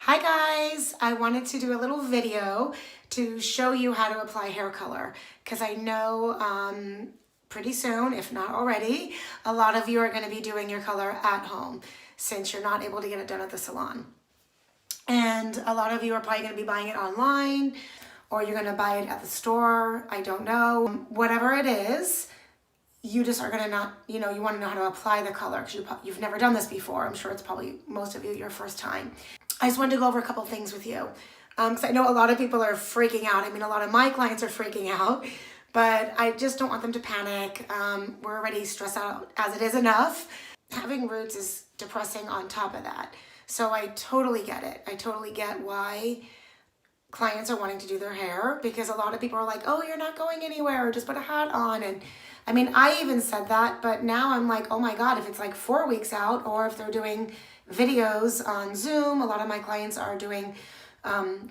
Hi guys, I wanted to do a little video to show you how to apply hair color because I know pretty soon, if not already, a lot of you are going to be doing your color at home since you're not able to get it done at the salon. And a lot of you are probably going to be buying it online or you're going to buy it at the store. I don't know. Whatever it is, you just are going to not, you want to know how to apply the color because you've never done this before. I'm sure it's probably most of you your first time. I just wanted to go over a couple things with you because I know a lot of people are freaking out. I mean, a lot of my clients are freaking out, but I just don't want them to panic. We're already stressed out as it is enough. Having roots is depressing on top of that. So I totally get it. I totally get why clients are wanting to do their hair because a lot of people are like, oh, you're not going anywhere, just put a hat on. And I mean, I even said that, but now I'm like, oh my God, if it's like 4 weeks out or if they're doing videos on Zoom, a lot of my clients are doing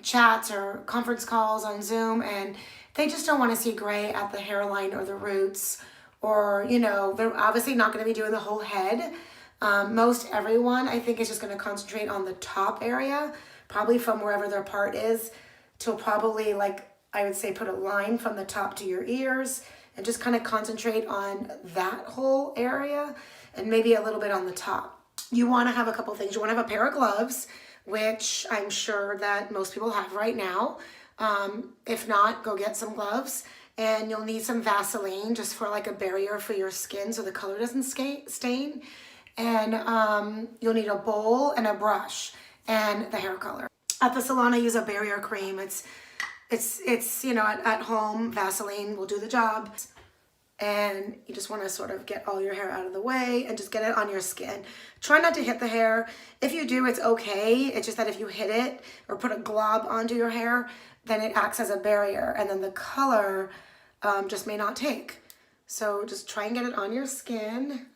chats or conference calls on Zoom and they just don't want to see gray at the hairline or the roots or, they're obviously not going to be doing the whole head. Most everyone, I think, is just going to concentrate on the top area, probably from wherever their part is to probably, like, I would say put a line from the top to your ears and just kind of concentrate on that whole area and maybe a little bit on the top. You want to have a couple things. You want to have a pair of gloves, which I'm sure that most people have right now. If not, go get some gloves. And you'll need some Vaseline just for like a barrier for your skin so the color doesn't stain. And you'll need a bowl and a brush and the hair color. At the salon, I use a barrier cream. It's at home, Vaseline will do the job. And you just want to sort of get all your hair out of the way and just get it on your skin. Try not to hit the hair. If you do, it's okay. It's just that if you hit it or put a glob onto your hair, then it acts as a barrier and then the color just may not take. So just try and get it on your skin.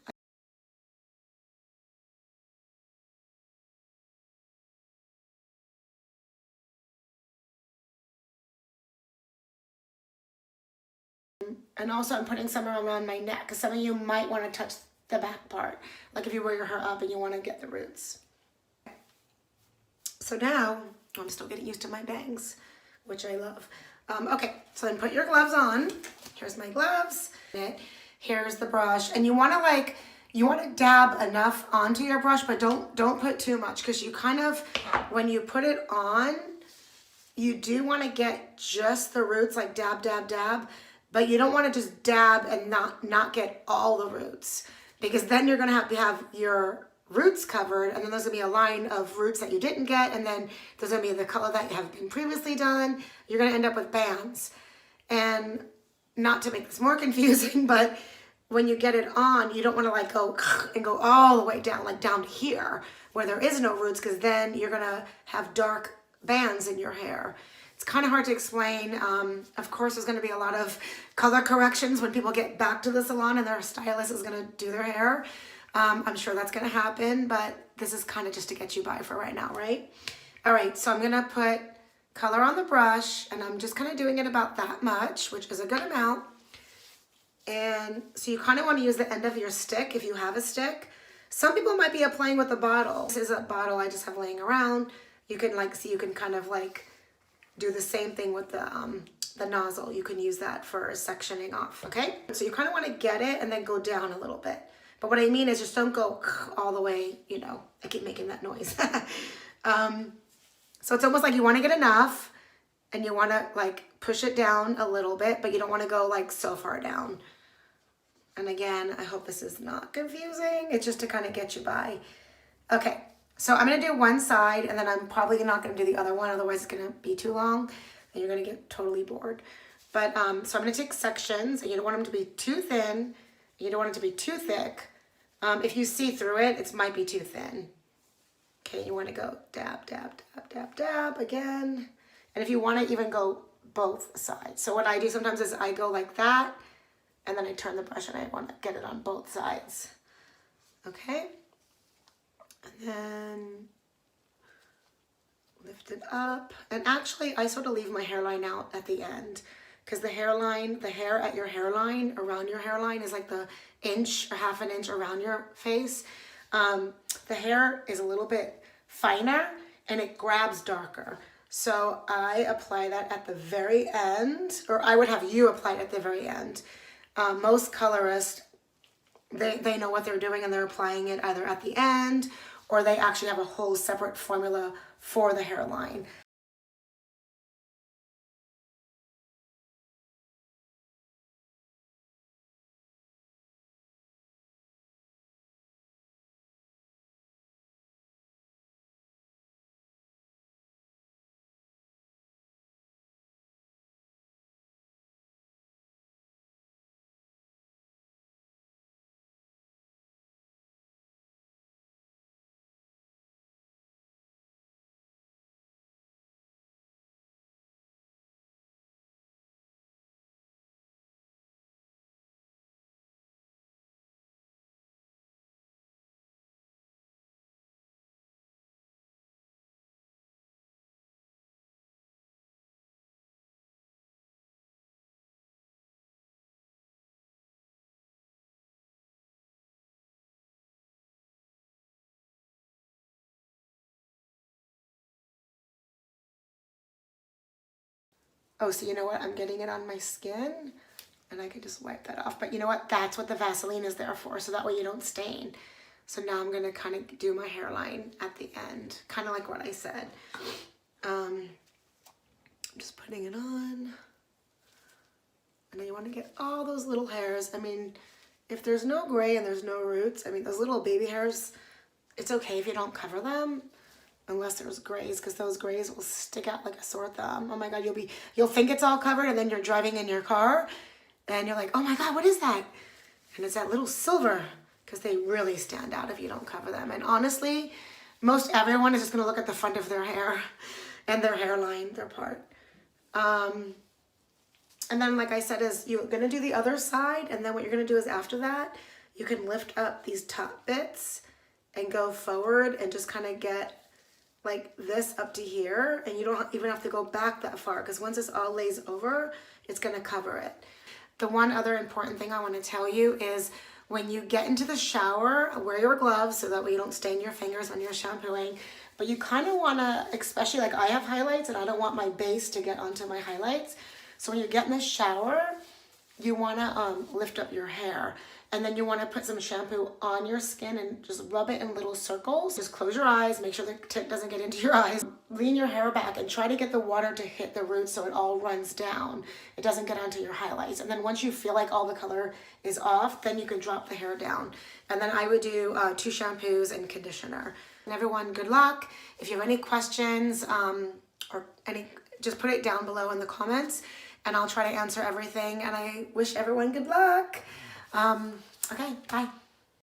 And also I'm putting some around my neck because some of you might want to touch the back part. Like if you wear your hair up and you want to get the roots. So now, I'm still getting used to my bangs, which I love. Okay, so then put your gloves on. Here's my gloves. Here's the brush. And you want to dab enough onto your brush, but don't put too much because you kind of, when you put it on, you do want to get just the roots, like dab, dab, dab. But you don't want to just dab and not get all the roots because then you're going to have your roots covered and then there's going to be a line of roots that you didn't get and then there's going to be the color that have been previously done. You're going to end up with bands. And not to make this more confusing, but when you get it on, you don't want to like go and go all the way down, like down to here where there is no roots because then you're going to have dark bands in your hair. It's kind of hard to explain. Of course, there's going to be a lot of color corrections when people get back to the salon and their stylist is going to do their hair. I'm sure that's going to happen, but this is kind of just to get you by for right now, right? All right, so I'm going to put color on the brush, and I'm just kind of doing it about that much, which is a good amount. And so you kind of want to use the end of your stick if you have a stick. Some people might be applying with a bottle. This is a bottle I just have laying around. You can you can kind of like do the same thing with the nozzle. You can use that for sectioning off, okay? So you kind of want to get it and then go down a little bit. But what I mean is just don't go all the way, I keep making that noise. So it's almost like you want to get enough and you want to like push it down a little bit, but you don't want to go like so far down. And again, I hope this is not confusing. It's just to kind of get you by. Okay. So I'm going to do one side and then I'm probably not going to do the other one. Otherwise it's going to be too long and you're going to get totally bored. But so I'm going to take sections and you don't want them to be too thin. You don't want it to be too thick. If you see through it, it might be too thin. Okay, you want to go dab, dab, dab, dab, dab again. And if you want to even go both sides. So what I do sometimes is I go like that and then I turn the brush and I want to get it on both sides. Okay. And then lift it up. And actually, I sort of leave my hairline out at the end because the hair at your hairline, around your hairline is like the inch or half an inch around your face. The hair is a little bit finer and it grabs darker. So I apply that at the very end, or I would have you apply it at the very end. Most colorists, they know what they're doing and they're applying it either at the end or they actually have a whole separate formula for the hairline. Oh, so you know what? I'm getting it on my skin and I could just wipe that off. But you know what? That's what the Vaseline is there for, so that way you don't stain. So now I'm gonna kind of do my hairline at the end, kind of like what I said. I'm just putting it on. And then you want to get all those little hairs. I mean, if there's no gray and there's no roots, I mean, those little baby hairs, it's okay if you don't cover them. Unless there's grays, because those grays will stick out like a sore thumb. Oh my God, you'll think it's all covered and then you're driving in your car and you're like, oh my God, what is that? And it's that little silver, because they really stand out if you don't cover them. And honestly, most everyone is just gonna look at the front of their hair and their hairline, their part. And then like I said, is you're gonna do the other side, and then what you're gonna do is after that, you can lift up these top bits and go forward and just kind of get like this up to here, and you don't even have to go back that far, because once this all lays over, it's gonna cover it. The one other important thing I wanna tell you is when you get into the shower, wear your gloves so that way you don't stain your fingers when you're shampooing, but you kind of wanna, especially like I have highlights and I don't want my base to get onto my highlights. So when you get in the shower, you wanna lift up your hair. And then you want to put some shampoo on your skin and just rub it in little circles. Just close your eyes, make sure the tip doesn't get into your eyes. Lean your hair back and try to get the water to hit the roots so it all runs down. It doesn't get onto your highlights. And then once you feel like all the color is off, then you can drop the hair down. And then I would do 2 shampoos and conditioner. And everyone, good luck. If you have any questions just put it down below in the comments and I'll try to answer everything. And I wish everyone good luck. Okay, bye.